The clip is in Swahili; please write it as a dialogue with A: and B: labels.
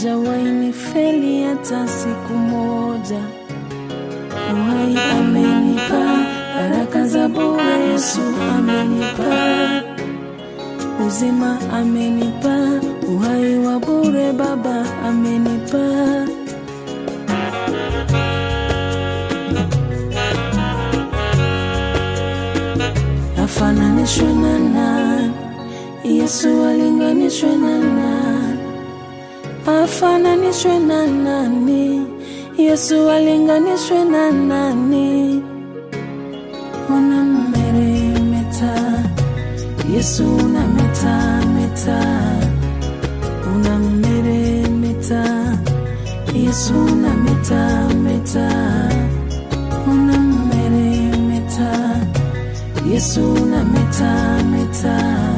A: hajawahi nifeli hata siku moja. Uhai amenipa, baraka za bure Yesu amenipa, uzima amenipa, uhai wa bure Baba amenipa. Afananishwe na nani? Yesu alinganishwe na nani? Afananishwe na nani? Yesu alinganishwe na nani? Unameremeta Yesu, unametameta, unameremeta Yesu, unametameta, unameremeta Yesu, unametameta.